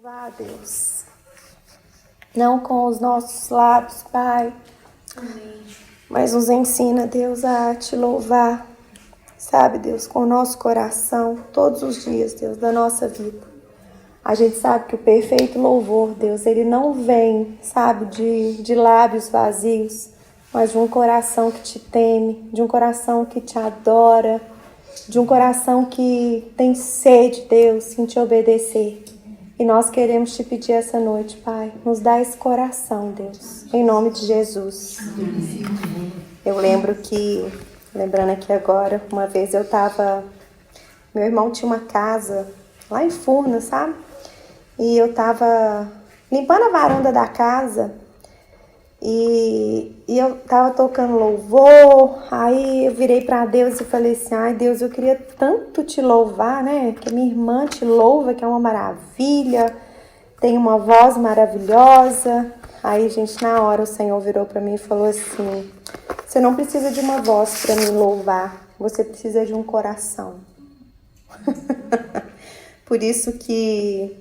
Louvar a Deus, não com os nossos lábios, Pai, mas nos ensina, Deus, a te louvar, sabe, Deus, com o nosso coração, todos os dias, Deus, da nossa vida. A gente sabe que o perfeito louvor, Deus, ele não vem, sabe, de lábios vazios, mas de um coração que te teme, de um coração que te adora, de um coração que tem sede, Deus, em te obedecer. E nós queremos te pedir essa noite, Pai, nos dá esse coração, Deus, em nome de Jesus. Eu lembrando aqui agora, uma vez meu irmão tinha uma casa lá em Furnas, sabe? E eu tava limpando a varanda da casa e eu tava tocando louvor, aí eu virei pra Deus e falei assim, ai Deus, eu queria tanto te louvar, né, que minha irmã te louva, que é uma maravilha, tem uma voz maravilhosa. Aí, gente, na hora o Senhor virou pra mim e falou assim, você não precisa de uma voz pra me louvar, você precisa de um coração. Por isso que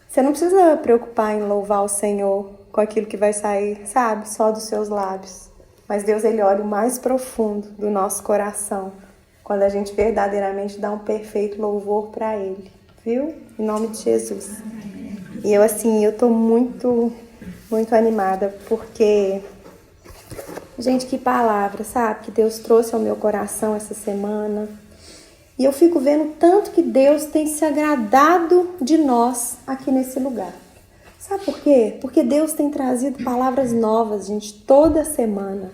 você não precisa preocupar em louvar o Senhor com aquilo que vai sair, sabe, só dos seus lábios. Mas Deus, ele olha o mais profundo do nosso coração, quando a gente verdadeiramente dá um perfeito louvor para Ele, viu? Em nome de Jesus. E eu tô muito, muito animada, porque, gente, que palavra, sabe, que Deus trouxe ao meu coração essa semana. E eu fico vendo tanto que Deus tem se agradado de nós aqui nesse lugar. Sabe por quê? Porque Deus tem trazido palavras novas, gente, toda semana.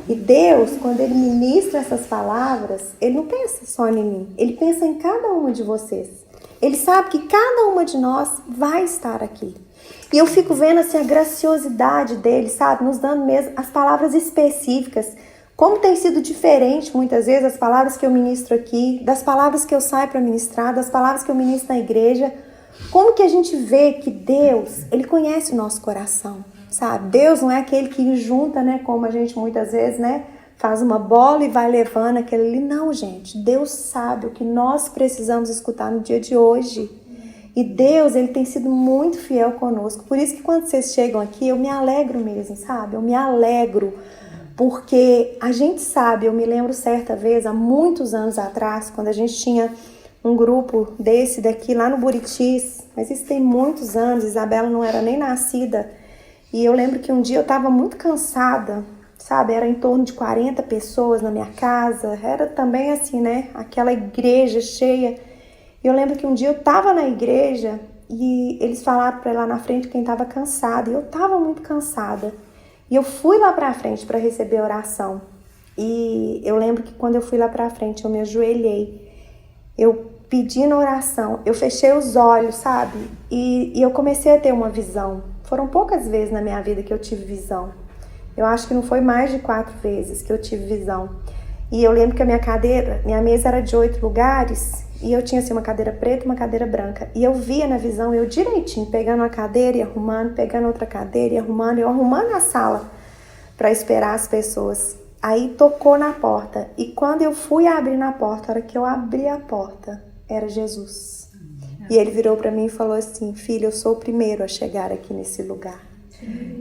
E Deus, quando Ele ministra essas palavras, Ele não pensa só em mim, Ele pensa em cada uma de vocês. Ele sabe que cada uma de nós vai estar aqui. E eu fico vendo assim a graciosidade dele, sabe? Nos dando mesmo as palavras específicas. Como tem sido diferente muitas vezes as palavras que eu ministro aqui, das palavras que eu saio para ministrar, das palavras que eu ministro na igreja. Como que a gente vê que Deus, Ele conhece o nosso coração, sabe? Deus não é aquele que junta, né, como a gente muitas vezes, né, faz uma bola e vai levando aquele ali. Não, gente, Deus sabe o que nós precisamos escutar no dia de hoje. E Deus, Ele tem sido muito fiel conosco. Por isso que quando vocês chegam aqui, eu me alegro mesmo, sabe? Eu me alegro, porque a gente sabe, eu me lembro certa vez, há muitos anos atrás, quando a gente tinha um grupo desse daqui lá no Buritis, mas isso tem muitos anos, Isabela não era nem nascida, e eu lembro que um dia eu estava muito cansada, sabe, era em torno de 40 pessoas na minha casa, era também assim, né, aquela igreja cheia, e eu lembro que um dia eu estava na igreja, e eles falaram para ir lá na frente quem estava cansado, e eu estava muito cansada, e eu fui lá para frente para receber a oração, e eu lembro que quando eu fui lá para frente, eu me ajoelhei, eu pedi na oração, eu fechei os olhos, sabe? E eu comecei a ter uma visão. Foram poucas vezes na minha vida que eu tive visão. Eu acho que não foi mais de 4 vezes que eu tive visão. E eu lembro que a minha mesa era de 8 lugares, e eu tinha assim uma cadeira preta e uma cadeira branca. E eu via na visão, eu direitinho, pegando uma cadeira e arrumando, pegando outra cadeira e arrumando, eu arrumando a sala para esperar as pessoas. Aí tocou na porta, e quando eu fui abrir na porta, a hora que eu abri a porta, era Jesus. E ele virou para mim e falou assim, filha, eu sou o primeiro a chegar aqui nesse lugar.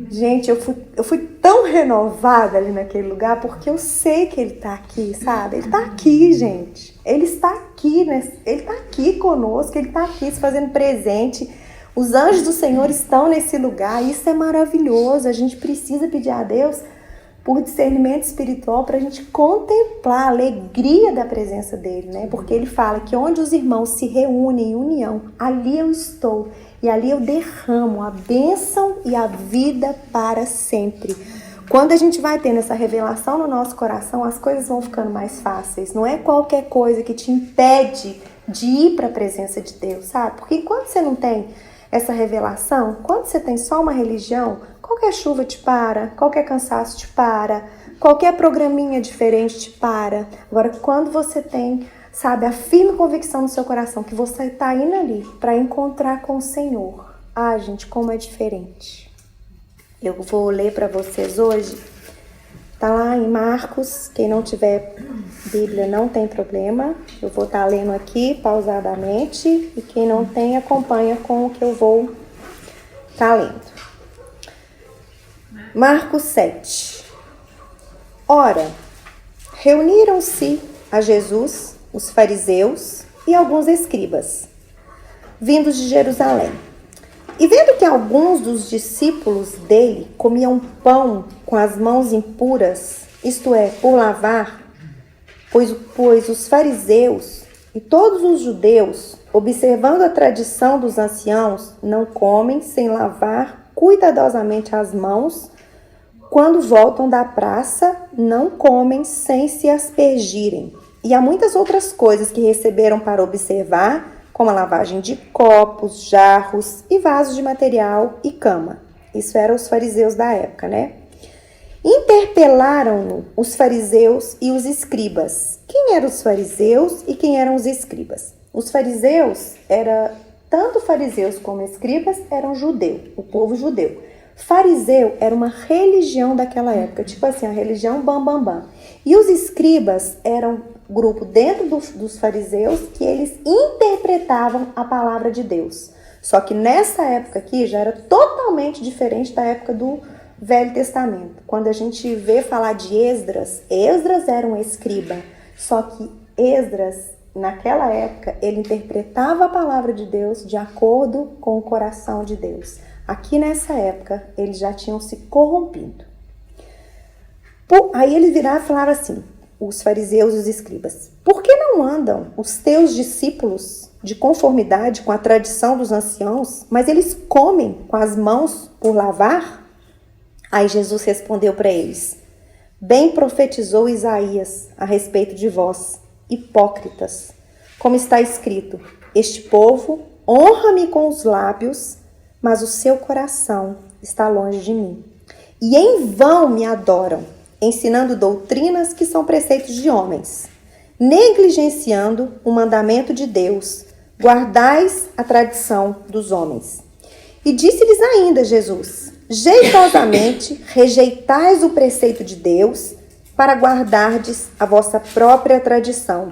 Gente, eu fui tão renovada ali naquele lugar, porque eu sei que ele tá aqui, sabe? Ele tá aqui, gente. Ele está aqui, né? Ele tá aqui conosco, ele tá aqui se fazendo presente. Os anjos do Senhor estão nesse lugar, isso é maravilhoso. A gente precisa pedir a Deus por discernimento espiritual, para a gente contemplar a alegria da presença dele, né? Porque ele fala que onde os irmãos se reúnem em união, ali eu estou, e ali eu derramo a bênção e a vida para sempre. Quando a gente vai tendo essa revelação no nosso coração, as coisas vão ficando mais fáceis. Não é qualquer coisa que te impede de ir para a presença de Deus, sabe? Porque enquanto você não tem essa revelação, quando você tem só uma religião, qualquer chuva te para, qualquer cansaço te para, qualquer programinha diferente te para. Agora, quando você tem, sabe, a firme convicção no seu coração que você está indo ali para encontrar com o Senhor, gente, como é diferente. Eu vou ler para vocês hoje Tá lá em Marcos. Quem não tiver Bíblia não tem problema. Eu vou estar lendo aqui pausadamente. E quem não tem, acompanha com o que eu vou estar lendo. Marcos 7. Ora, reuniram-se a Jesus os fariseus e alguns escribas, vindos de Jerusalém. E vendo que alguns dos discípulos dele comiam pão com as mãos impuras, isto é, por lavar, pois os fariseus e todos os judeus, observando a tradição dos anciãos, não comem sem lavar cuidadosamente as mãos, quando voltam da praça, não comem sem se aspergirem. E há muitas outras coisas que receberam para observar, como a lavagem de copos, jarros e vasos de material e cama. Isso eram os fariseus da época, né? Interpelaram-no os fariseus e os escribas. Quem eram os fariseus e quem eram os escribas? Os fariseus, tanto fariseus como escribas, eram judeu, o povo judeu. Fariseu era uma religião daquela época, tipo assim, a religião bam, bam, bam. E os escribas eram um grupo dentro dos fariseus que eles interpretavam a palavra de Deus. Só que nessa época aqui já era totalmente diferente da época do Velho Testamento. Quando a gente vê falar de Esdras, Esdras era um escriba. Só que Esdras, naquela época, ele interpretava a palavra de Deus de acordo com o coração de Deus. Aqui nessa época, eles já tinham se corrompido. Aí eles viraram e falaram assim, os fariseus e os escribas: por que não andam os teus discípulos de conformidade com a tradição dos anciãos, mas eles comem com as mãos por lavar? Aí Jesus respondeu para eles: bem profetizou Isaías a respeito de vós, hipócritas, como está escrito: este povo honra-me com os lábios, mas o seu coração está longe de mim. E em vão me adoram, ensinando doutrinas que são preceitos de homens. Negligenciando o mandamento de Deus, guardais a tradição dos homens. E disse-lhes ainda Jesus: jeitosamente rejeitais o preceito de Deus para guardardes a vossa própria tradição.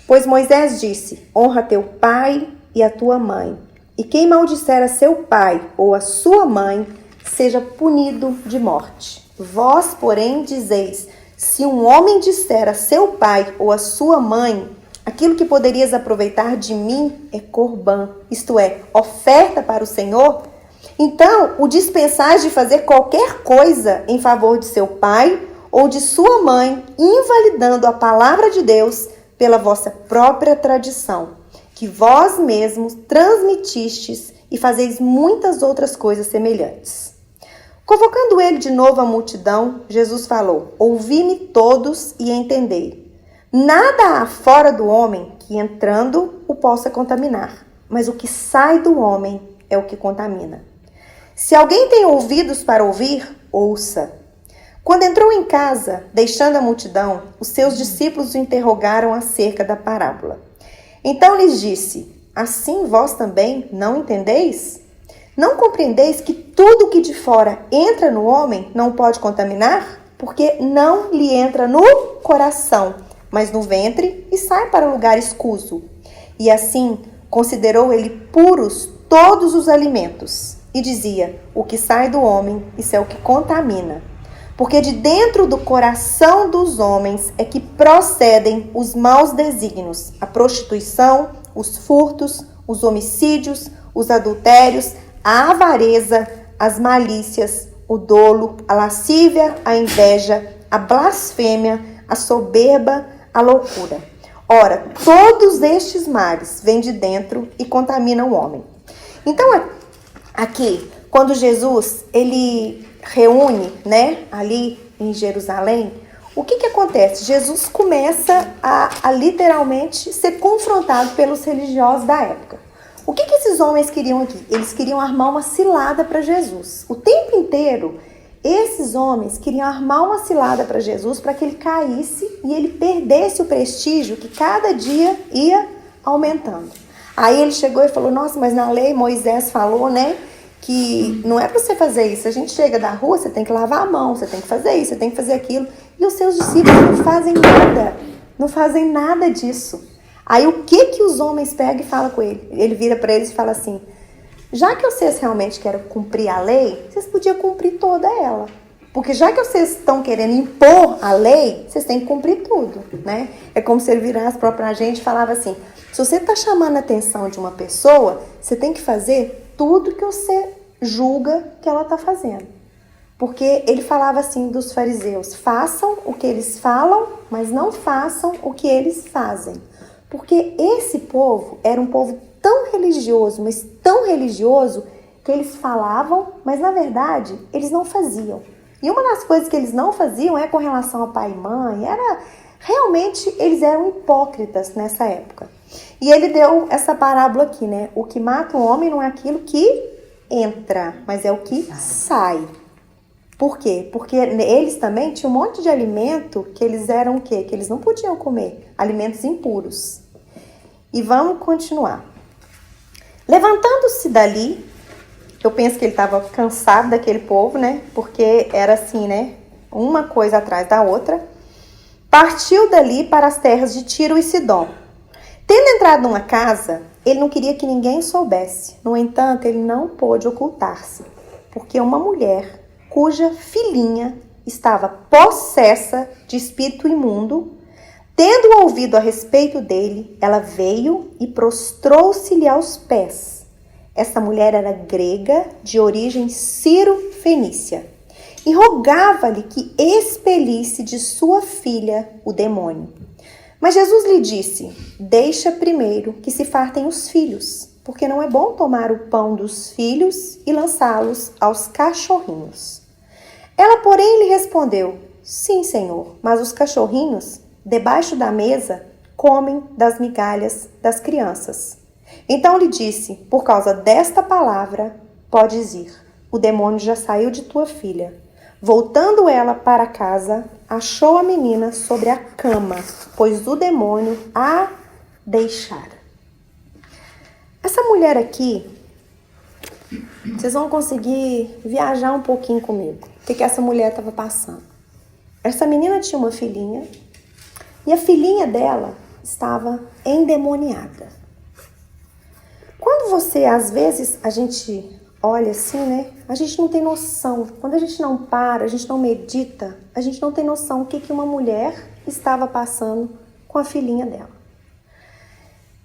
Pois Moisés disse: honra teu pai e a tua mãe. E quem maldisser a seu pai ou a sua mãe, seja punido de morte. Vós, porém, dizeis: se um homem disser a seu pai ou a sua mãe, aquilo que poderias aproveitar de mim é corbã, isto é, oferta para o Senhor, então o dispensais de fazer qualquer coisa em favor de seu pai ou de sua mãe, invalidando a palavra de Deus pela vossa própria tradição, que vós mesmos transmitistes e fazeis muitas outras coisas semelhantes. Convocando ele de novo a multidão, Jesus falou: ouvi-me todos e entendei. Nada há fora do homem que, entrando, o possa contaminar, mas o que sai do homem é o que contamina. Se alguém tem ouvidos para ouvir, ouça. Quando entrou em casa, deixando a multidão, os seus discípulos o interrogaram acerca da parábola. Então lhes disse: assim vós também não entendeis? Não compreendeis que tudo que de fora entra no homem não pode contaminar? Porque não lhe entra no coração, mas no ventre e sai para lugar escuso. E assim considerou ele puros todos os alimentos. E dizia: o que sai do homem, isso é o que contamina. Porque de dentro do coração dos homens é que procedem os maus desígnios, a prostituição, os furtos, os homicídios, os adultérios, a avareza, as malícias, o dolo, a lascívia, a inveja, a blasfêmia, a soberba, a loucura. Ora, todos estes males vêm de dentro e contaminam o homem. Então, aqui, quando Jesus, ele reúne, ali em Jerusalém, o que acontece? Jesus começa a literalmente ser confrontado pelos religiosos da época. O que esses homens queriam aqui? Eles queriam armar uma cilada para Jesus. O tempo inteiro, esses homens queriam armar uma cilada para Jesus para que ele caísse e ele perdesse o prestígio que cada dia ia aumentando. Aí ele chegou e falou: nossa, mas na lei Moisés falou, que não é para você fazer isso. A gente chega da rua, você tem que lavar a mão, você tem que fazer isso, você tem que fazer aquilo. E os seus discípulos não fazem nada, não fazem nada disso. Aí o que os homens pegam e falam com ele? Ele vira para eles e fala assim: já que vocês realmente querem cumprir a lei, vocês podiam cumprir toda ela. Porque já que vocês estão querendo impor a lei, vocês têm que cumprir tudo, né? É como se ele virasse para a gente e falava assim: se você está chamando a atenção de uma pessoa, você tem que fazer tudo que você julga que ela está fazendo. Porque ele falava assim dos fariseus: façam o que eles falam, mas não façam o que eles fazem. Porque esse povo era um povo tão religioso, mas tão religioso, que eles falavam, mas na verdade eles não faziam. E uma das coisas que eles não faziam é com relação a pai e mãe, realmente eles eram hipócritas nessa época. E ele deu essa parábola aqui, né? O que mata o homem não é aquilo que entra, mas é o que sai. Por quê? Porque eles também tinham um monte de alimento que eles eram o quê? Que eles não podiam comer, alimentos impuros. E vamos continuar. Levantando-se dali, eu penso que ele estava cansado daquele povo, né? Porque era assim, né? Uma coisa atrás da outra. Partiu dali para as terras de Tiro e Sidom. Tendo entrado numa casa, ele não queria que ninguém soubesse. No entanto, ele não pôde ocultar-se, porque uma mulher cuja filhinha estava possessa de espírito imundo, tendo ouvido a respeito dele, ela veio e prostrou-se-lhe aos pés. Essa mulher era grega, de origem sírio-fenícia, e rogava-lhe que expelisse de sua filha o demônio. Mas Jesus lhe disse: deixa primeiro que se fartem os filhos, porque não é bom tomar o pão dos filhos e lançá-los aos cachorrinhos. Ela, porém, lhe respondeu: sim, Senhor, mas os cachorrinhos, debaixo da mesa, comem das migalhas das crianças. Então lhe disse: por causa desta palavra, podes ir. O demônio já saiu de tua filha. Voltando ela para casa, achou a menina sobre a cama, pois o demônio a deixara. Essa mulher aqui, vocês vão conseguir viajar um pouquinho comigo. O que essa mulher estava passando? Essa menina tinha uma filhinha e a filhinha dela estava endemoniada. Quando você, às vezes, a gente olha assim, né? A gente não tem noção. Quando a gente não para, a gente não medita, a gente não tem noção o que uma mulher estava passando com a filhinha dela.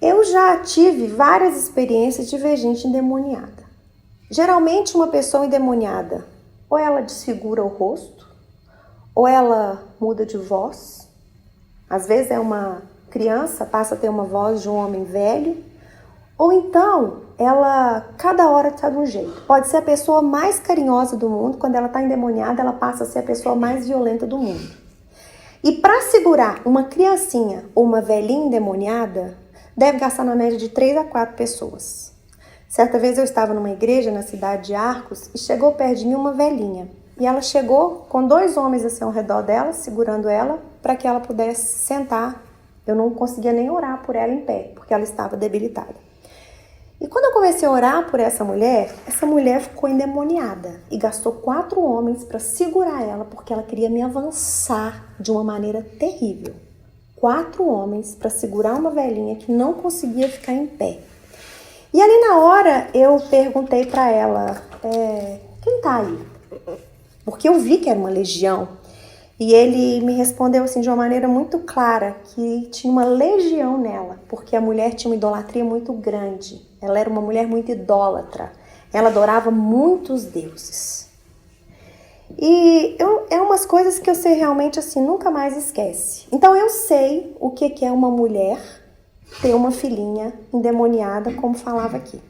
Eu já tive várias experiências de ver gente endemoniada. Geralmente uma pessoa endemoniada, ou ela desfigura o rosto, ou ela muda de voz. Às vezes é uma criança, passa a ter uma voz de um homem velho. Ou então, ela, cada hora está de um jeito. Pode ser a pessoa mais carinhosa do mundo, quando ela está endemoniada, ela passa a ser a pessoa mais violenta do mundo. E para segurar uma criancinha ou uma velhinha endemoniada, deve gastar na média de 3 a 4 pessoas. Certa vez eu estava numa igreja na cidade de Arcos e chegou perto de mim uma velhinha. E ela chegou com 2 homens assim ao redor dela, segurando ela, para que ela pudesse sentar. Eu não conseguia nem orar por ela em pé, porque ela estava debilitada. E quando eu comecei a orar por essa mulher ficou endemoniada e gastou 4 homens para segurar ela, porque ela queria me avançar de uma maneira terrível. 4 homens para segurar uma velhinha que não conseguia ficar em pé. E ali na hora eu perguntei para ela, quem tá aí? Porque eu vi que era uma legião. E ele me respondeu assim de uma maneira muito clara que tinha uma legião nela, porque a mulher tinha uma idolatria muito grande. Ela era uma mulher muito idólatra. Ela adorava muitos deuses. E é umas coisas que eu sei realmente assim, nunca mais esquece. Então eu sei o que é uma mulher ter uma filhinha endemoniada, como falava aqui.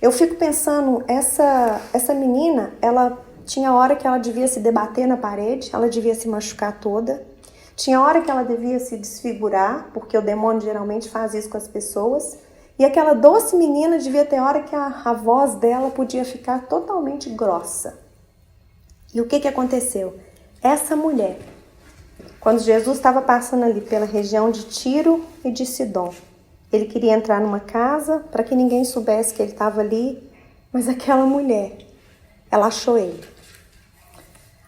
Eu fico pensando, essa menina, ela tinha hora que ela devia se debater na parede, ela devia se machucar toda. Tinha hora que ela devia se desfigurar, porque o demônio geralmente faz isso com as pessoas. E aquela doce menina devia ter hora que a voz dela podia ficar totalmente grossa. E o que aconteceu? Essa mulher, quando Jesus estava passando ali pela região de Tiro e de Sidom, ele queria entrar numa casa para que ninguém soubesse que ele estava ali Mas aquela mulher, ela achou ele.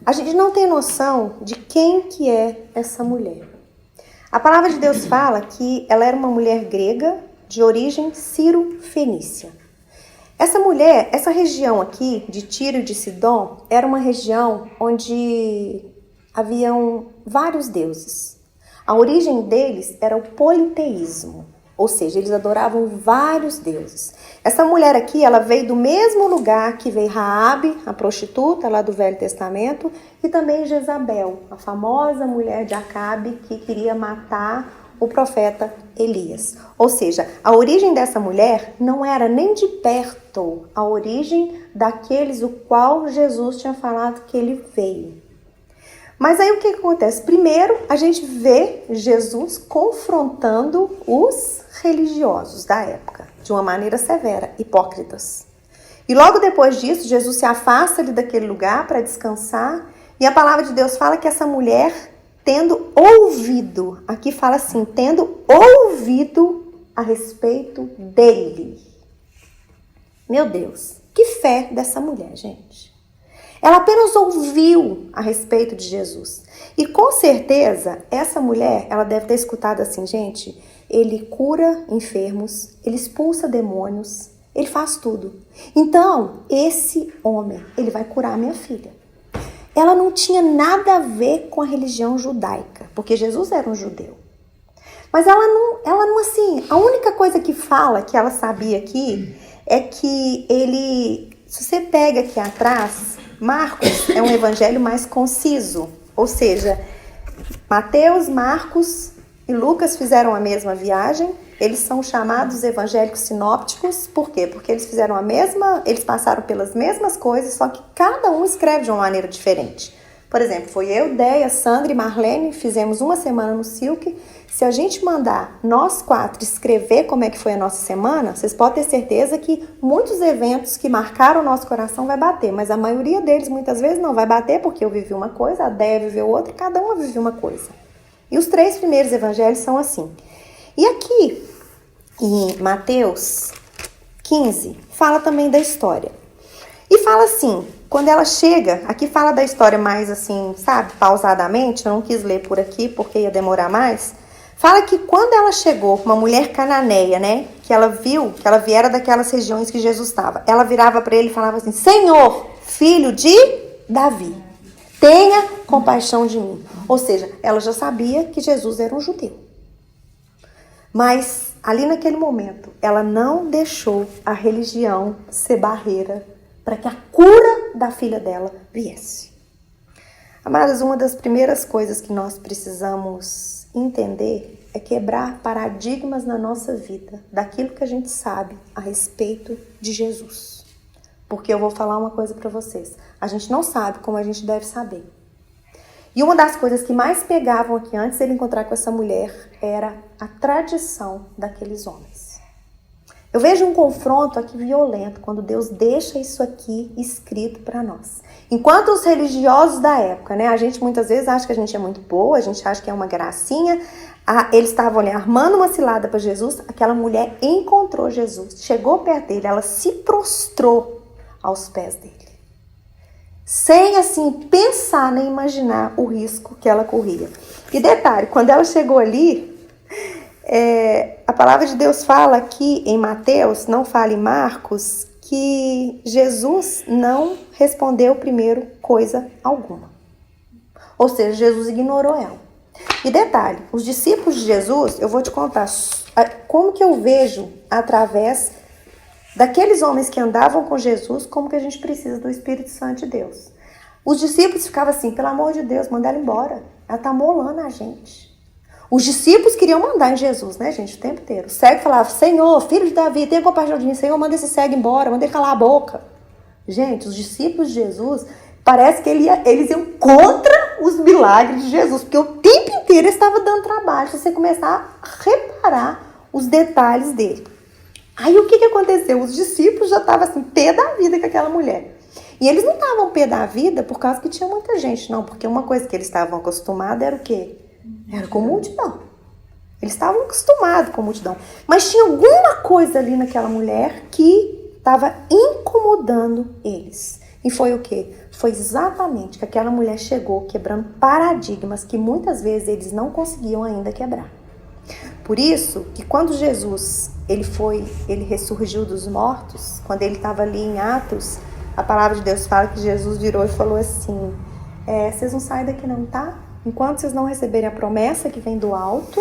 A gente não tem noção de quem que é essa mulher. A palavra de Deus fala que ela era uma mulher grega de origem sírio-fenícia. Essa mulher, essa região aqui de Tiro e de Sidom, era uma região onde haviam vários deuses. A origem deles era o politeísmo, ou seja, eles adoravam vários deuses. Essa mulher aqui, ela veio do mesmo lugar que veio Raabe, a prostituta lá do Velho Testamento, e também Jezabel, a famosa mulher de Acabe que queria matar o profeta Elias. Ou seja, a origem dessa mulher não era nem de perto a origem daqueles o qual Jesus tinha falado que ele veio. Mas aí o que acontece? Primeiro, a gente vê Jesus confrontando os religiosos da época, de uma maneira severa, hipócritas. E logo depois disso, Jesus se afasta ali daquele lugar para descansar, e a palavra de Deus fala que essa mulher, tendo ouvido, aqui fala assim, tendo ouvido a respeito dele. Meu Deus, que fé dessa mulher, gente. Ela apenas ouviu a respeito de Jesus. E com certeza, essa mulher, ela deve ter escutado assim, gente, ele cura enfermos, ele expulsa demônios, ele faz tudo. Então, esse homem, ele vai curar a minha filha. Ela não tinha nada a ver com a religião judaica, porque Jesus era um judeu. Mas ela não assim, a única coisa que fala, que ela sabia aqui, é que ele, se você pega aqui atrás, Marcos é um evangelho mais conciso, ou seja, Mateus, Marcos e Lucas fizeram a mesma viagem, eles são chamados evangélicos sinópticos, por quê? Porque eles fizeram eles passaram pelas mesmas coisas, só que cada um escreve de uma maneira diferente. Por exemplo, foi eu, Deia, Sandra e Marlene, fizemos uma semana no Silk. Se a gente mandar nós 4 escrever como é que foi a nossa semana, vocês podem ter certeza que muitos eventos que marcaram o nosso coração vai bater, mas a maioria deles muitas vezes não vai bater, porque eu vivi uma coisa, a Deia viveu outra e cada uma viveu uma coisa. E os 3 primeiros evangelhos são assim. E aqui, em Mateus 15, fala também da história. E fala assim, quando ela chega, aqui fala da história mais assim, sabe, pausadamente, eu não quis ler por aqui porque ia demorar mais. Fala que quando ela chegou, uma mulher cananeia, né, que ela viu, que ela viera daquelas regiões que Jesus estava, ela virava para ele e falava assim, Senhor, filho de Davi, tenha compaixão de mim. Ou seja, ela já sabia que Jesus era um judeu. Mas ali naquele momento, ela não deixou a religião ser barreira para que a cura da filha dela viesse. Amadas, uma das primeiras coisas que nós precisamos entender é quebrar paradigmas na nossa vida, daquilo que a gente sabe a respeito de Jesus. Porque eu vou falar uma coisa para vocês, a gente não sabe como a gente deve saber. E uma das coisas que mais pegavam aqui antes de ele encontrar com essa mulher era a tradição daqueles homens. Eu vejo um confronto aqui violento quando Deus deixa isso aqui escrito para nós. Enquanto os religiosos da época, né, a gente muitas vezes acha que a gente é muito boa, a gente acha que é uma gracinha, eles estavam ali armando uma cilada para Jesus, aquela mulher encontrou Jesus, chegou perto dele, ela se prostrou aos pés dele. Sem, assim, pensar nem imaginar o risco que ela corria. E detalhe, quando ela chegou ali, a palavra de Deus fala aqui em Mateus, não fala em Marcos, que Jesus não respondeu primeiro coisa alguma. Ou seja, Jesus ignorou ela. E detalhe, os discípulos de Jesus, eu vou te contar como que eu vejo através daqueles homens que andavam com Jesus, como que a gente precisa do Espírito Santo de Deus. Os discípulos ficavam assim, pelo amor de Deus, manda ela embora. Ela tá molando a gente. Os discípulos queriam mandar em Jesus, né, gente, o tempo inteiro. O cego falava, Senhor, filho de Davi, tenha compaixão de mim. Senhor, manda esse cego embora, manda ele calar a boca. Gente, os discípulos de Jesus, parece que eles iam contra os milagres de Jesus, porque o tempo inteiro eles estavam dando trabalho, se você começar a reparar os detalhes dele. Aí o que aconteceu? Os discípulos já estavam assim, pé da vida com aquela mulher. E eles não estavam pé da vida por causa que tinha muita gente, não. Porque uma coisa que eles estavam acostumados era o quê? Era com multidão. Eles estavam acostumados com multidão. Mas tinha alguma coisa ali naquela mulher que estava incomodando eles. E foi o quê? Foi exatamente que aquela mulher chegou quebrando paradigmas que muitas vezes eles não conseguiam ainda quebrar. Por isso que quando Jesus ele ressurgiu dos mortos, quando ele estava ali em Atos, a palavra de Deus fala que Jesus virou e falou assim, vocês não saem daqui não, tá? Enquanto vocês não receberem a promessa que vem do alto,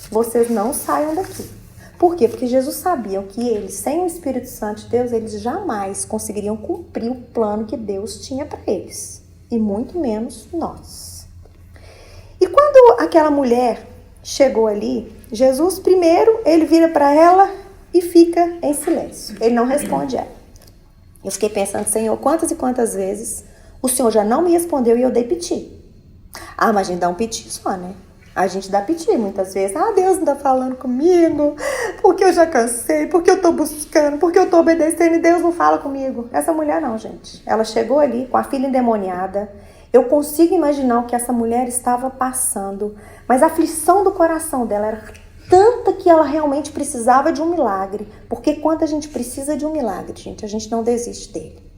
vocês não saiam daqui. Por quê? Porque Jesus sabia que eles, sem o Espírito Santo de Deus, eles jamais conseguiriam cumprir o plano que Deus tinha para eles. E muito menos nós. E quando aquela mulher chegou ali, Jesus primeiro, ele vira para ela e fica em silêncio. Ele não responde a ela. Eu fiquei pensando, Senhor, quantas e quantas vezes o Senhor já não me respondeu e eu dei piti. Mas a gente dá um piti só, né? A gente dá piti muitas vezes. Deus não tá falando comigo, porque eu já cansei, porque eu tô buscando, porque eu tô obedecendo e Deus não fala comigo. Essa mulher não, gente. Ela chegou ali com a filha endemoniada. Eu consigo imaginar o que essa mulher estava passando, mas a aflição do coração dela era tanta que ela realmente precisava de um milagre. Porque quando a gente precisa de um milagre, gente, a gente não desiste dele.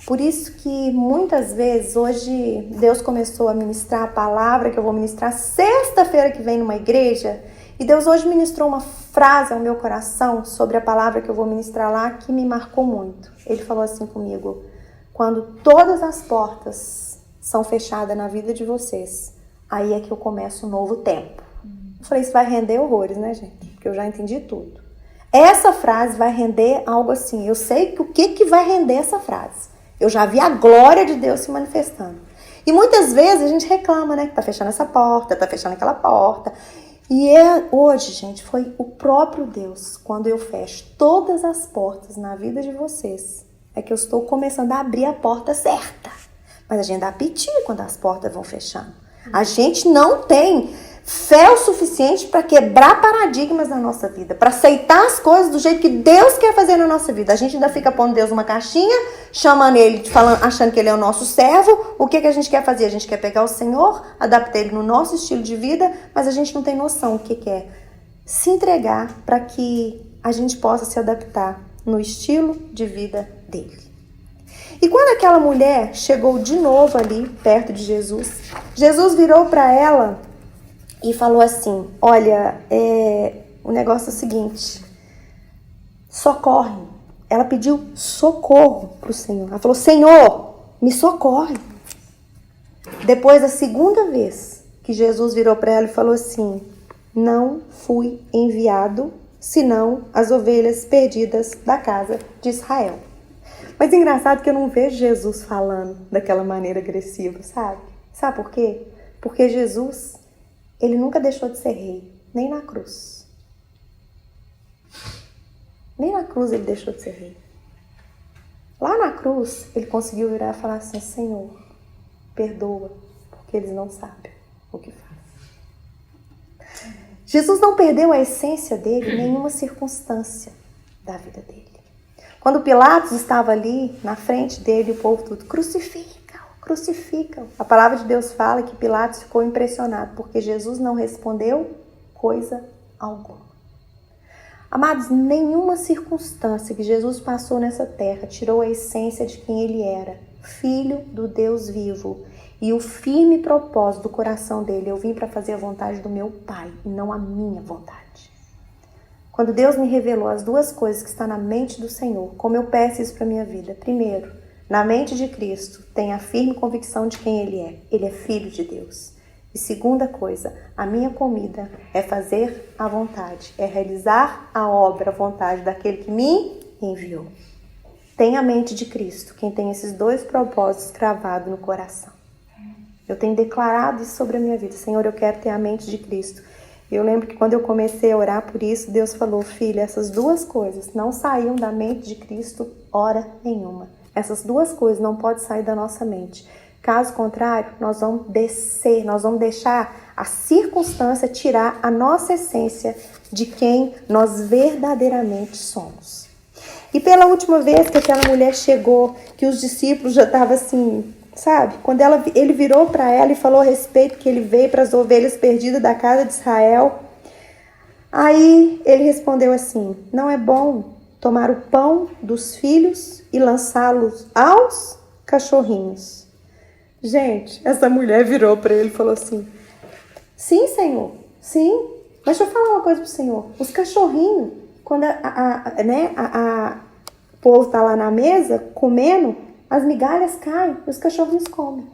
Por isso que muitas vezes hoje Deus começou a ministrar a palavra que eu vou ministrar sexta-feira que vem numa igreja. E Deus hoje ministrou uma frase ao meu coração sobre a palavra que eu vou ministrar lá que me marcou muito. Ele falou assim comigo, quando todas as portas são fechadas na vida de vocês, aí é que eu começo um novo tempo. Eu falei, isso vai render horrores, né, gente? Porque eu já entendi tudo. Essa frase vai render algo assim. Eu sei que o que vai render essa frase. Eu já vi a glória de Deus se manifestando. E muitas vezes a gente reclama, né? Que tá fechando essa porta, tá fechando aquela porta. E hoje, gente, foi o próprio Deus, quando eu fecho todas as portas na vida de vocês, é que eu estou começando a abrir a porta certa. Mas a gente dá piti quando as portas vão fechando. A gente não tem fé o suficiente para quebrar paradigmas na nossa vida, para aceitar as coisas do jeito que Deus quer fazer na nossa vida. A gente ainda fica pondo Deus numa caixinha, chamando ele, achando que ele é o nosso servo. O que a gente quer fazer? A gente quer pegar o Senhor, adaptar ele no nosso estilo de vida, mas a gente não tem noção o que é se entregar para que a gente possa se adaptar no estilo de vida dele. E quando aquela mulher chegou de novo ali perto de Jesus, Jesus virou para ela e falou assim, olha, o negócio é o seguinte, socorre. Ela pediu socorro para o Senhor. Ela falou, Senhor, me socorre. Depois, a segunda vez que Jesus virou para ela e falou assim, não fui enviado, senão as ovelhas perdidas da casa de Israel. Mas é engraçado que eu não vejo Jesus falando daquela maneira agressiva, sabe? Sabe por quê? Porque Jesus, ele nunca deixou de ser rei, nem na cruz. Nem na cruz ele deixou de ser rei. Lá na cruz, ele conseguiu virar e falar assim, Senhor, perdoa, porque eles não sabem o que fazem. Jesus não perdeu a essência dele em nenhuma circunstância da vida dele. Quando Pilatos estava ali na frente dele, o povo tudo, crucifica-o. A palavra de Deus fala que Pilatos ficou impressionado, porque Jesus não respondeu coisa alguma. Amados, nenhuma circunstância que Jesus passou nessa terra tirou a essência de quem ele era, filho do Deus vivo. E o firme propósito do coração dele, eu vim para fazer a vontade do meu Pai e não a minha vontade. Quando Deus me revelou as duas coisas que estão na mente do Senhor, como eu peço isso para a minha vida? Primeiro, na mente de Cristo, tem a firme convicção de quem Ele é. Ele é Filho de Deus. E segunda coisa, a minha comida é fazer a vontade, é realizar a obra, a vontade daquele que me enviou. Tem a mente de Cristo, quem tem esses dois propósitos cravados no coração. Eu tenho declarado isso sobre a minha vida. Senhor, eu quero ter a mente de Cristo. Eu lembro que quando eu comecei a orar por isso, Deus falou, filha, essas duas coisas não saíam da mente de Cristo hora nenhuma. Essas duas coisas não podem sair da nossa mente. Caso contrário, nós vamos descer, nós vamos deixar a circunstância tirar a nossa essência de quem nós verdadeiramente somos. E pela última vez que aquela mulher chegou, que os discípulos já estavam assim, sabe? Quando ele virou para ela e falou a respeito que ele veio para as ovelhas perdidas da casa de Israel. Aí ele respondeu assim, não é bom tomar o pão dos filhos e lançá-los aos cachorrinhos. Gente, essa mulher virou para ele e falou assim: sim, Senhor, sim, mas deixa eu falar uma coisa pro Senhor. Os cachorrinhos, quando o povo tá lá na mesa comendo, as migalhas caem e os cachorrinhos comem.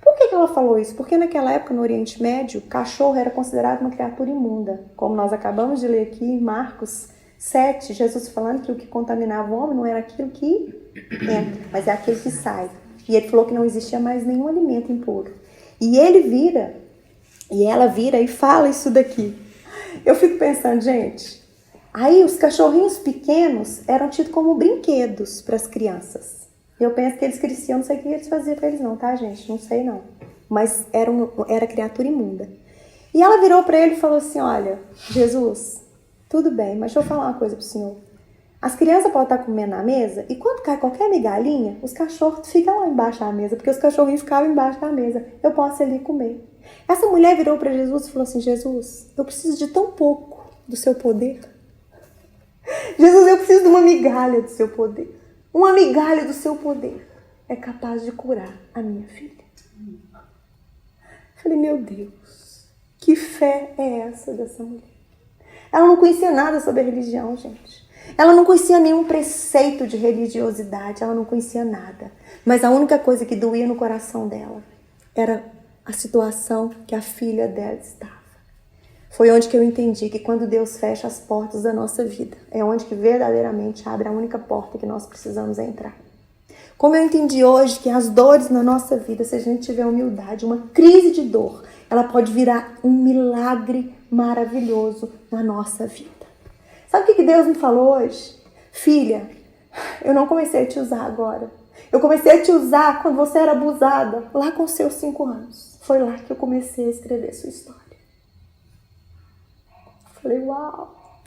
Por que ela falou isso? Porque naquela época, no Oriente Médio, cachorro era considerado uma criatura imunda. Como nós acabamos de ler aqui em Marcos 7, Jesus falando que o que contaminava o homem não era aquilo que entra, mas é aquilo que sai. E ele falou que não existia mais nenhum alimento impuro. E ela vira e fala isso daqui. Eu fico pensando, gente, aí os cachorrinhos pequenos eram tidos como brinquedos para as crianças. Eu penso que eles cresciam, não sei o que eles faziam para eles não, tá, gente? Não sei não. Mas era criatura imunda. E ela virou para ele e falou assim: olha, Jesus, tudo bem, mas deixa eu falar uma coisa pro senhor. As crianças podem estar comendo na mesa e quando cai qualquer migalhinha, os cachorros ficam lá embaixo da mesa, porque os cachorrinhos ficavam embaixo da mesa. Eu posso ir ali comer. Essa mulher virou para Jesus e falou assim: Jesus, eu preciso de tão pouco do seu poder. Jesus, eu preciso de uma migalha do seu poder. Uma migalha do seu poder é capaz de curar a minha filha. Falei, meu Deus, que fé é essa dessa mulher? Ela não conhecia nada sobre a religião, gente. Ela não conhecia nenhum preceito de religiosidade, ela não conhecia nada. Mas a única coisa que doía no coração dela era a situação que a filha dela estava. Foi onde que eu entendi que quando Deus fecha as portas da nossa vida, é onde que verdadeiramente abre a única porta que nós precisamos entrar. Como eu entendi hoje que as dores na nossa vida, se a gente tiver humildade, uma crise de dor, ela pode virar um milagre maravilhoso na nossa vida. Sabe o que Deus me falou hoje? Filha, eu não comecei a te usar agora. Eu comecei a te usar quando você era abusada, lá com seus 5 anos. Foi lá que eu comecei a escrever sua história. Falei, uau!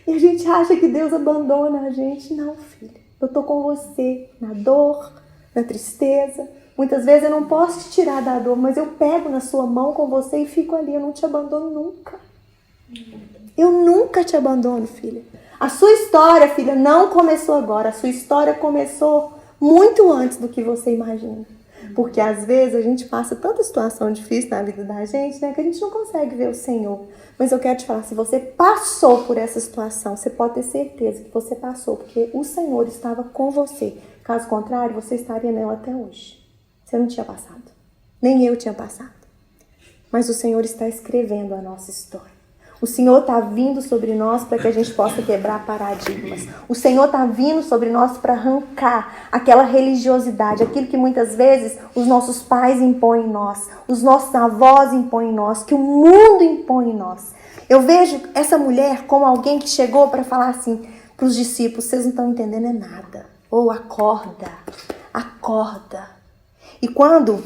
E a gente acha que Deus abandona a gente. Não, filha. Eu tô com você na dor, na tristeza. Muitas vezes eu não posso te tirar da dor, mas eu pego na sua mão com você e fico ali. Eu não te abandono nunca. Eu nunca te abandono, filha. A sua história, filha, não começou agora. A sua história começou muito antes do que você imagina. Porque às vezes a gente passa tanta situação difícil na vida da gente, né, que a gente não consegue ver o Senhor. Mas eu quero te falar, se você passou por essa situação, você pode ter certeza que você passou, porque o Senhor estava com você. Caso contrário, você estaria nela até hoje. Você não tinha passado. Nem eu tinha passado. Mas o Senhor está escrevendo a nossa história. O Senhor está vindo sobre nós para que a gente possa quebrar paradigmas. O Senhor está vindo sobre nós para arrancar aquela religiosidade, aquilo que muitas vezes os nossos pais impõem em nós, os nossos avós impõem em nós, que o mundo impõe em nós. Eu vejo essa mulher como alguém que chegou para falar assim para os discípulos: vocês não estão entendendo nada. Ou acorda, acorda. E quando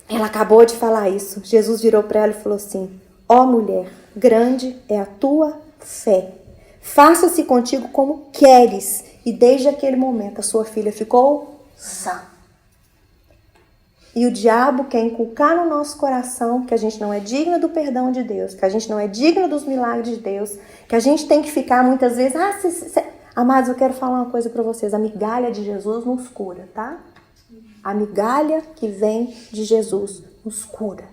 ela acabou de falar isso, Jesus virou para ela e falou assim: ó mulher, grande é a tua fé. Faça-se contigo como queres. E desde aquele momento a sua filha ficou sã. E o diabo quer inculcar no nosso coração que a gente não é digna do perdão de Deus, que a gente não é digna dos milagres de Deus, que a gente tem que ficar muitas vezes... Amados, eu quero falar uma coisa para vocês. A migalha de Jesus nos cura, tá? A migalha que vem de Jesus nos cura.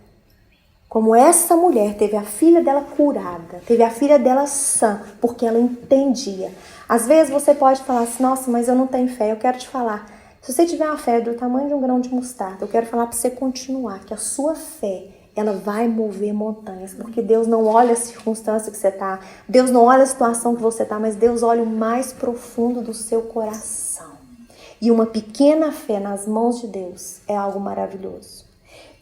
Como essa mulher teve a filha dela curada, teve a filha dela sã, porque ela entendia. Às vezes você pode falar assim: nossa, mas eu não tenho fé. Eu quero te falar, se você tiver uma fé do tamanho de um grão de mostarda, eu quero falar para você continuar, que a sua fé, ela vai mover montanhas, porque Deus não olha a circunstância que você está, Deus não olha a situação que você está, mas Deus olha o mais profundo do seu coração. E uma pequena fé nas mãos de Deus é algo maravilhoso.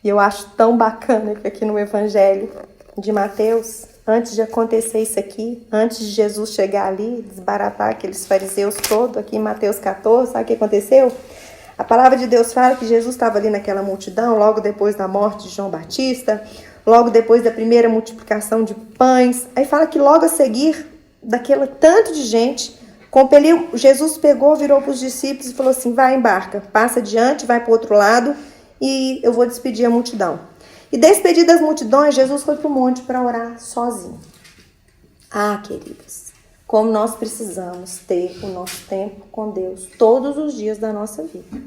E eu acho tão bacana que aqui no Evangelho de Mateus, antes de acontecer isso aqui, antes de Jesus chegar ali, desbaratar aqueles fariseus todos, aqui em Mateus 14, sabe o que aconteceu? A palavra de Deus fala que Jesus estava ali naquela multidão, logo depois da morte de João Batista, logo depois da primeira multiplicação de pães. Aí fala que logo a seguir, daquele tanto de gente, compeliu, Jesus pegou, virou para os discípulos e falou assim: vai, embarca, passa adiante, vai para o outro lado, e eu vou despedir a multidão. E despedidas das multidões, Jesus foi para o monte para orar sozinho. Ah, queridos, como nós precisamos ter o nosso tempo com Deus todos os dias da nossa vida.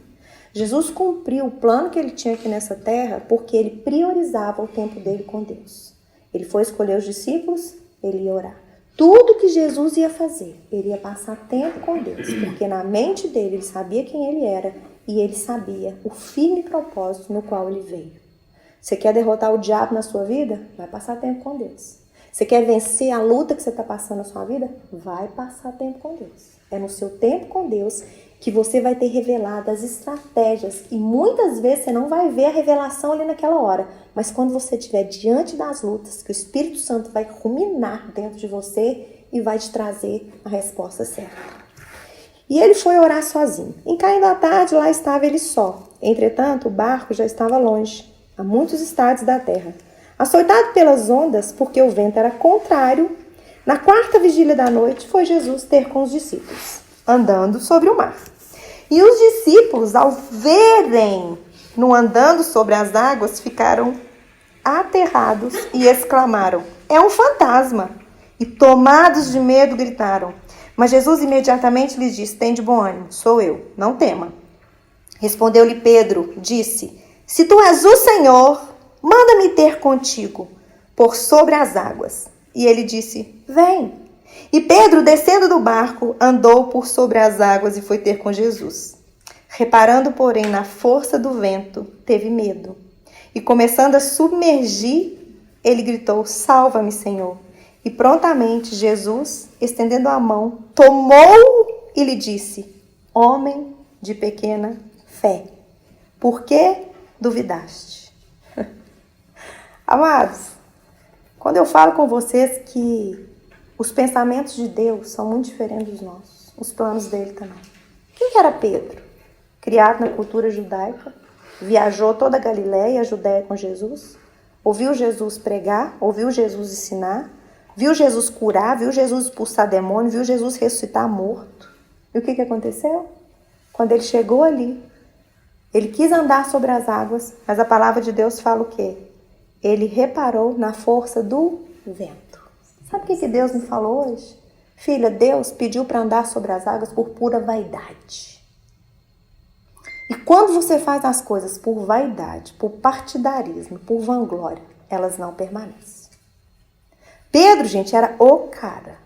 Jesus cumpriu o plano que ele tinha aqui nessa terra porque ele priorizava o tempo dele com Deus. Ele foi escolher os discípulos, ele ia orar. Tudo que Jesus ia fazer, ele ia passar tempo com Deus, porque na mente dele ele sabia quem ele era e ele sabia o firme propósito no qual ele veio. Você quer derrotar o diabo na sua vida? Vai passar tempo com Deus. Você quer vencer a luta que você está passando na sua vida? Vai passar tempo com Deus. É no seu tempo com Deus que você vai ter revelado as estratégias. E muitas vezes você não vai ver a revelação ali naquela hora. Mas quando você estiver diante das lutas, que o Espírito Santo vai ruminar dentro de você e vai te trazer a resposta certa. E ele foi orar sozinho. Em caindo a tarde, lá estava ele só. Entretanto, o barco já estava longe, a muitos estádios da terra. Açoitado pelas ondas, porque o vento era contrário, na quarta vigília da noite foi Jesus ter com os discípulos, andando sobre o mar. E os discípulos, ao verem-no andando sobre as águas, ficaram aterrados e exclamaram: é um fantasma! E tomados de medo gritaram. Mas Jesus imediatamente lhes disse: tende bom ânimo, sou eu, não tema. Respondeu-lhe Pedro, disse: se tu és o Senhor, manda-me ter contigo por sobre as águas. E ele disse: vem. E Pedro, descendo do barco, andou por sobre as águas e foi ter com Jesus. Reparando, porém, na força do vento, teve medo. E começando a submergir, ele gritou: salva-me, Senhor. E prontamente Jesus, estendendo a mão, tomou e lhe disse: homem de pequena fé, por que duvidaste? Amados, quando eu falo com vocês que os pensamentos de Deus são muito diferentes dos nossos, os planos dele também. Quem que era Pedro? Criado na cultura judaica, viajou toda a Galileia e a Judéia com Jesus, ouviu Jesus pregar, ouviu Jesus ensinar, viu Jesus curar, viu Jesus expulsar demônio, viu Jesus ressuscitar morto. E o que aconteceu? Quando ele chegou ali, ele quis andar sobre as águas, mas a palavra de Deus fala o quê? Ele reparou na força do vento. Sabe o que Deus me falou hoje? Filha, Deus pediu para andar sobre as águas por pura vaidade. E quando você faz as coisas por vaidade, por partidarismo, por vanglória, elas não permanecem. Pedro, gente, era o cara.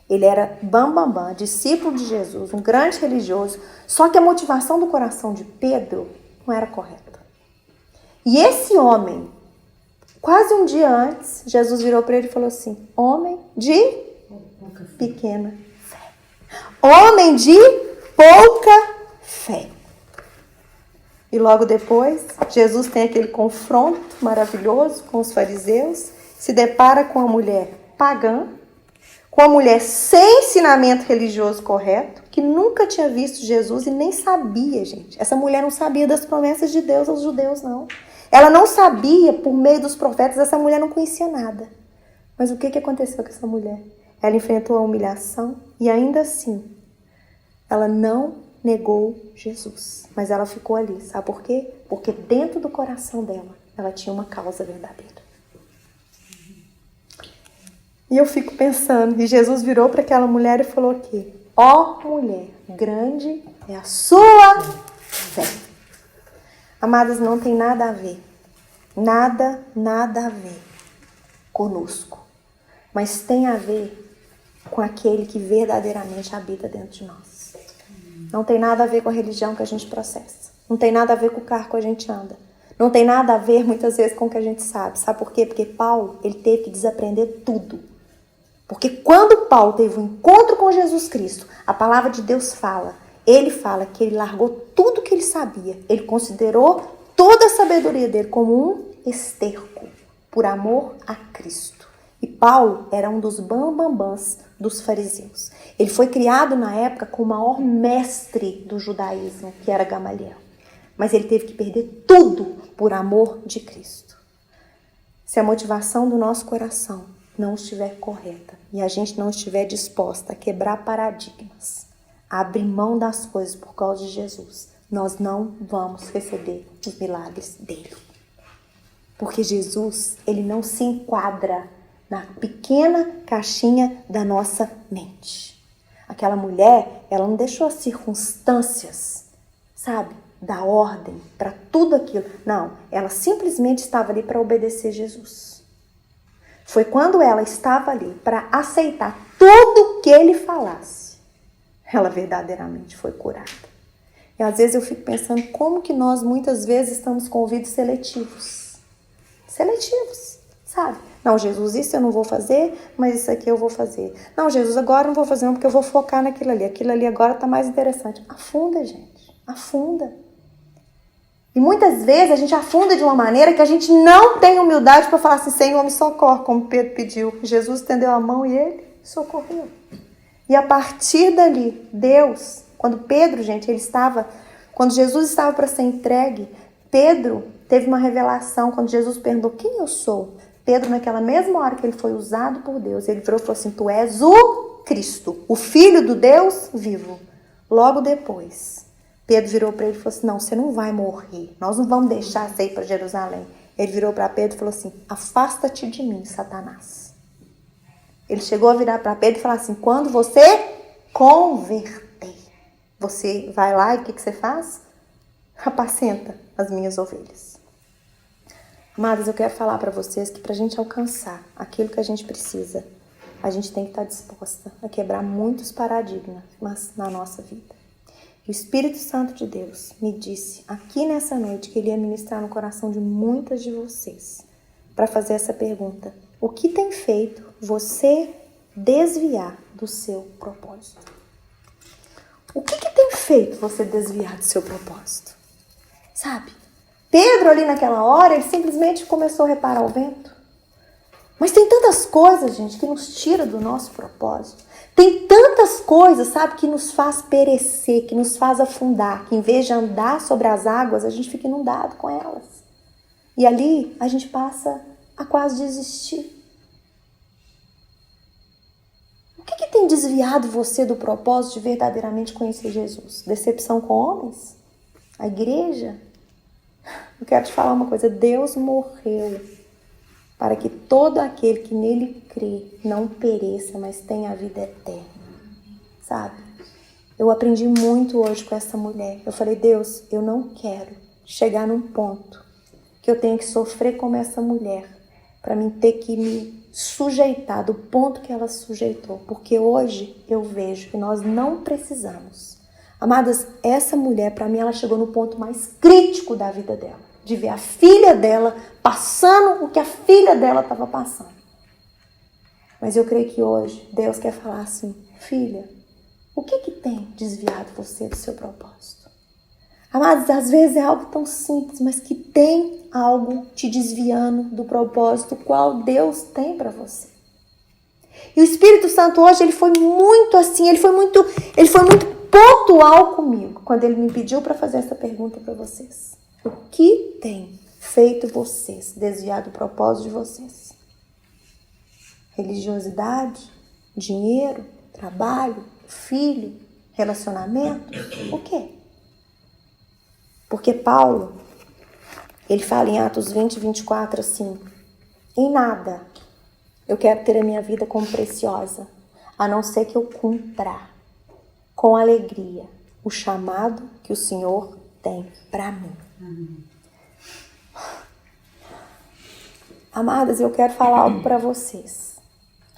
Ele era bambambam, discípulo de Jesus, um grande religioso. Só que a motivação do coração de Pedro não era correta. E esse homem, quase um dia antes, Jesus virou para ele e falou assim: homem de pequena fé. Homem de pouca fé. E logo depois, Jesus tem aquele confronto maravilhoso com os fariseus, se depara com a mulher pagã, com a mulher sem ensinamento religioso correto, que nunca tinha visto Jesus e nem sabia, gente. Essa mulher não sabia das promessas de Deus aos judeus, não. Ela não sabia, por meio dos profetas, essa mulher não conhecia nada. Mas o que aconteceu com essa mulher? Ela enfrentou a humilhação e ainda assim, ela não negou Jesus. Mas ela ficou ali, sabe por quê? Porque dentro do coração dela, ela tinha uma causa verdadeira. E eu fico pensando, e Jesus virou para aquela mulher e falou aqui: ó mulher, grande é a sua fé. Amadas, não tem nada a ver, nada a ver conosco, mas tem a ver com aquele que verdadeiramente habita dentro de nós. Não tem nada a ver com a religião que a gente processa, não tem nada a ver com o carro que a gente anda, não tem nada a ver muitas vezes com o que a gente sabe. Sabe por quê? Porque Paulo, ele teve que desaprender tudo. Porque quando Paulo teve um encontro com Jesus Cristo, a palavra de Deus fala, ele fala que ele largou tudo que ele sabia. Ele considerou toda a sabedoria dele como um esterco, por amor a Cristo. E Paulo era um dos bambambãs dos fariseus. Ele foi criado na época com o maior mestre do judaísmo, que era Gamaliel. Mas ele teve que perder tudo por amor de Cristo. Se a motivação do nosso coração não estiver correta e a gente não estiver disposta a quebrar paradigmas, a abrir mão das coisas por causa de Jesus, nós não vamos receber os milagres dele. Porque Jesus, ele não se enquadra na pequena caixinha da nossa mente. Aquela mulher, ela não deixou as circunstâncias, sabe, dar ordem para tudo aquilo. Não, ela simplesmente estava ali para obedecer Jesus. Foi quando ela estava ali para aceitar tudo que ele falasse, ela verdadeiramente foi curada. E às vezes eu fico pensando como que nós muitas vezes estamos com ouvidos seletivos. Seletivos, sabe? Não, Jesus, isso eu não vou fazer, mas isso aqui eu vou fazer. Não, Jesus, agora eu não vou fazer não, porque eu vou focar naquilo ali. Aquilo ali agora está mais interessante. Afunda, gente. Afunda. E muitas vezes a gente afunda de uma maneira que a gente não tem humildade para falar assim, Senhor, me socorre, como Pedro pediu. Jesus estendeu a mão e ele socorreu. E a partir dali, Deus, quando Pedro, gente, quando Jesus estava para ser entregue, Pedro teve uma revelação, quando Jesus perguntou, quem eu sou? Pedro, naquela mesma hora que ele foi usado por Deus, ele virou e falou assim, tu és o Cristo, o Filho do Deus vivo. Logo depois, Pedro virou para ele e falou assim, não, você não vai morrer, nós não vamos deixar você ir para Jerusalém. Ele virou para Pedro e falou assim, afasta-te de mim, Satanás. Ele chegou a virar para Pedro e falar assim, quando você converter, você vai lá e o que você faz? Apacenta as minhas ovelhas. Amadas, eu quero falar para vocês que para a gente alcançar aquilo que a gente precisa, a gente tem que estar disposta a quebrar muitos paradigmas na nossa vida. E o Espírito Santo de Deus me disse aqui nessa noite que ele ia ministrar no coração de muitas de vocês para fazer essa pergunta. O que tem feito você desviar do seu propósito? O que tem feito você desviar do seu propósito? Sabe? Pedro ali naquela hora, ele simplesmente começou a reparar o vento. Mas tem tantas coisas, gente, que nos tira do nosso propósito. Tem tantas coisas, sabe, que nos faz perecer, que nos faz afundar, que em vez de andar sobre as águas, a gente fica inundado com elas. E ali a gente passa a quase desistir. O que tem desviado você do propósito de verdadeiramente conhecer Jesus? Decepção com homens? A igreja? Eu quero te falar uma coisa, Deus morreu para que todo aquele que nele crê não pereça, mas tenha a vida eterna, sabe? Eu aprendi muito hoje com essa mulher. Eu falei, Deus, eu não quero chegar num ponto que eu tenha que sofrer como essa mulher, para mim ter que me sujeitar do ponto que ela sujeitou, porque hoje eu vejo que nós não precisamos. Amadas, essa mulher, para mim, ela chegou no ponto mais crítico da vida dela, de ver a filha dela passando o que a filha dela estava passando. Mas eu creio que hoje Deus quer falar assim, filha, o que tem desviado você do seu propósito? Amados, às vezes é algo tão simples, mas que tem algo te desviando do propósito qual Deus tem para você. E o Espírito Santo hoje, ele foi muito assim, ele foi muito pontual comigo quando ele me pediu para fazer essa pergunta para vocês. O que tem feito vocês desviar do propósito de vocês? Religiosidade? Dinheiro? Trabalho? Filho? Relacionamento? O quê? Porque Paulo, ele fala em Atos 20, 24 assim, em nada eu quero ter a minha vida como preciosa, a não ser que eu cumpra com alegria o chamado que o Senhor tem para mim. Amadas, eu quero falar algo para vocês.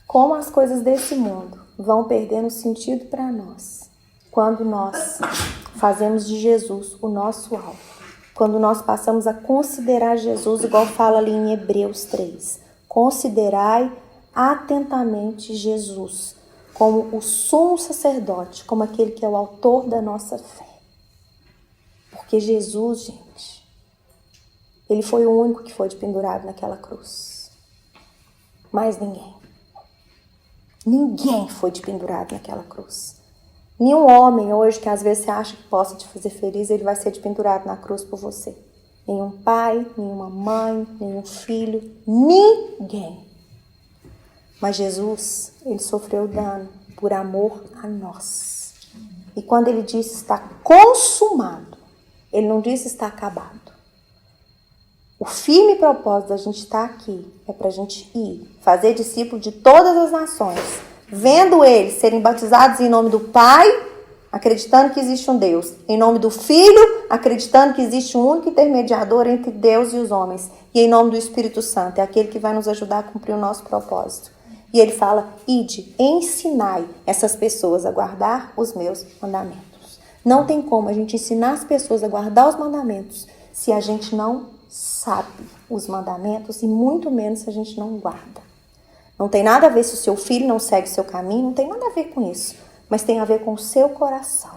Como as coisas desse mundo vão perdendo sentido para nós quando nós fazemos de Jesus o nosso alvo. Quando nós passamos a considerar Jesus, igual fala ali em Hebreus 3. Considerai atentamente Jesus como o sumo sacerdote, como aquele que é o autor da nossa fé. Porque Jesus, gente, ele foi o único que foi pendurado naquela cruz. Mais ninguém. Ninguém foi pendurado naquela cruz. Nenhum homem hoje que às vezes você acha que possa te fazer feliz, ele vai ser pendurado na cruz por você. Nenhum pai, nenhuma mãe, nenhum filho, ninguém. Mas Jesus, ele sofreu dano por amor a nós. E quando ele disse está consumado, ele não disse está acabado. O firme propósito da gente estar aqui é para a gente ir, fazer discípulo de todas as nações, vendo eles serem batizados em nome do Pai, acreditando que existe um Deus, em nome do Filho, acreditando que existe um único intermediador entre Deus e os homens, e em nome do Espírito Santo, é aquele que vai nos ajudar a cumprir o nosso propósito. E ele fala, ide, ensinai essas pessoas a guardar os meus mandamentos. Não tem como a gente ensinar as pessoas a guardar os mandamentos se a gente não sabe os mandamentos e muito menos se a gente não guarda. Não tem nada a ver se o seu filho não segue o seu caminho, não tem nada a ver com isso, mas tem a ver com o seu coração.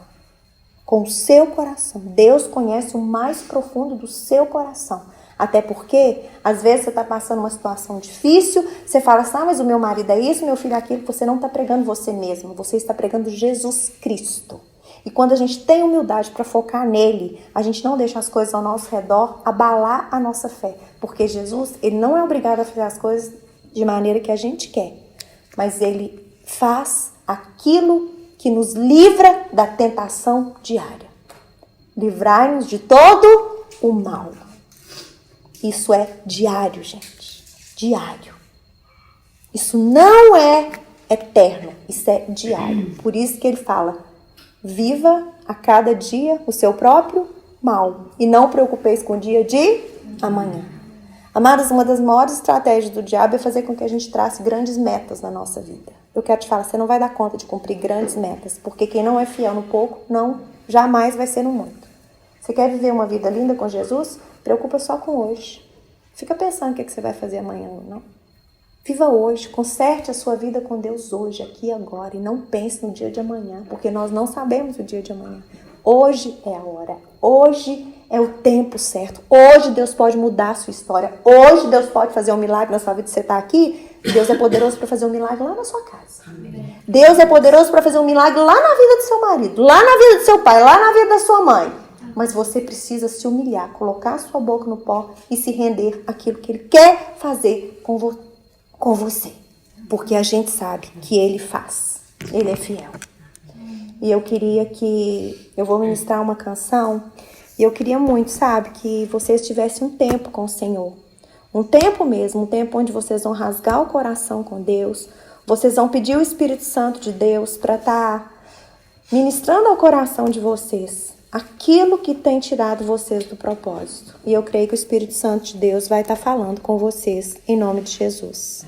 Com o seu coração. Deus conhece o mais profundo do seu coração. Até porque, às vezes, você está passando uma situação difícil, você fala assim, mas o meu marido é isso, meu filho é aquilo, você não está pregando você mesmo, você está pregando Jesus Cristo. E quando a gente tem humildade para focar nele, a gente não deixa as coisas ao nosso redor abalar a nossa fé. Porque Jesus, ele não é obrigado a fazer as coisas de maneira que a gente quer. Mas ele faz aquilo que nos livra da tentação diária. Livrai-nos de todo o mal. Isso é diário, gente. Diário. Isso não é eterno. Isso é diário. Por isso que ele fala, viva a cada dia o seu próprio mal. E não preocupeis com o dia de amanhã. Amados, uma das maiores estratégias do diabo é fazer com que a gente trace grandes metas na nossa vida. Eu quero te falar, você não vai dar conta de cumprir grandes metas, porque quem não é fiel no pouco, jamais vai ser no muito. Você quer viver uma vida linda com Jesus? Preocupa só com hoje. Fica pensando o que você vai fazer amanhã, não? Viva hoje, conserte a sua vida com Deus hoje, aqui e agora, e não pense no dia de amanhã, porque nós não sabemos o dia de amanhã. Hoje é a hora, hoje é o tempo certo, hoje Deus pode mudar a sua história, hoje Deus pode fazer um milagre na sua vida, você está aqui, Deus é poderoso para fazer um milagre lá na sua casa. Amém. Deus é poderoso para fazer um milagre lá na vida do seu marido, lá na vida do seu pai, lá na vida da sua mãe. Mas você precisa se humilhar, colocar a sua boca no pó e se render àquilo que Ele quer fazer com você. Porque a gente sabe que Ele faz. Ele é fiel. E eu vou ministrar uma canção, e eu queria muito, sabe, que vocês tivessem um tempo com o Senhor. Um tempo mesmo, um tempo onde vocês vão rasgar o coração com Deus, vocês vão pedir o Espírito Santo de Deus para estar ministrando ao coração de vocês aquilo que tem tirado vocês do propósito. E eu creio que o Espírito Santo de Deus vai estar falando com vocês em nome de Jesus.